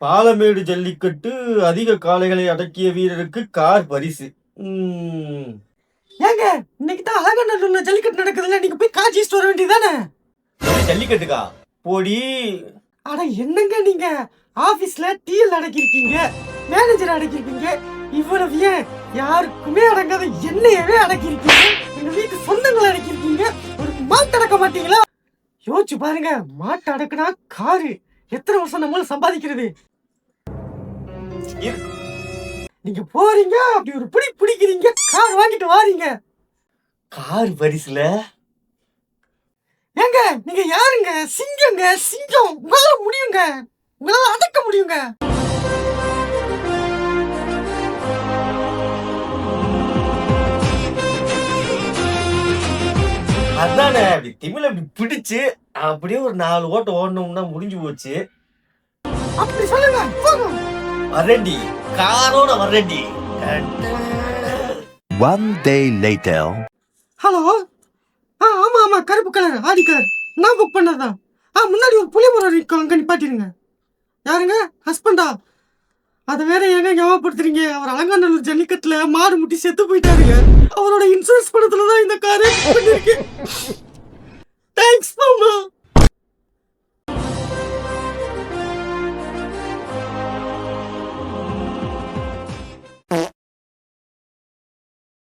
பாலமேடு ஜல்லிக்கட்டு அதிக காளைகளை அடக்கிய வீரருக்கு கார் பரிசு. ம். ஏங்க இன்னைக்கு தான் அழகநல்லூர்ல ஜல்லிக்கட்டு நடக்குதுல்ல, நீங்க போய் காட்சி வர வேண்டியதானே? ஜல்லிக்கட்டுக்கா போடி. அட என்னங்க நீங்க ஆபீஸ்ல டிஎல் அடக்கிருக்கீங்க, மேனேஜர் அடக்கிருக்கீங்க, இவ்வளவு ஏன் யாருக்குமே அடங்காத என்னையவே அடக்கிருக்கீங்க, எங்க வீட்டு சொந்தங்களை அடக்கிருக்கீங்க, ஒரு மாட்டு அடக்க மாட்டீங்களா? யோசிச்சு பாருங்க, மாட்டு அடக்குனா காரு எத்தனை வருஷம் நம்மள சம்பாதிக்கிறது. நீங்க போறீங்க, அப்படி ஒரு பிடி பிடிக்கிறீங்க, கார் வாங்கிட்டு வாரீங்க. கார் பரிசுல ஏங்க நீங்க யாருங்க? சிங்கங்க, சிங்கம். உங்களால முடியுங்க, உங்களால அடக்க முடியுங்க. அதானே அப்படி திமில அப்படி பிடிச்சு அப்படியே ஒரு 4 ஓட்ட ஓடணும்னா முடிஞ்சு போச்சு. அப்படி சொல்லுங்க, போதும். வரேன்டி, காரோட வரேன்டி. One day later. ஹலோ, ஆமா ஆமா, கருப்பு கலர் ஆடி கார் நான் புக் பண்ணதான். முன்னாடி ஒரு புலி மரம் இருக்கும், அங்க நிப்பாட்டிருங்க. யாருங்க? ஹஸ்பண்டா? அதை வேற ஏங்க ஞாபகப்படுத்துறீங்க? அவர் அலங்காநல்லூர் ஜல்லிக்கட்டுல மாடு முட்டி செத்து போயிட்டாருங்க. அவரோட இன்சூரன்ஸ் பணத்துல தான் இந்த காரே பண்ணிருக்கு. தேங்க்ஸ் மாமா.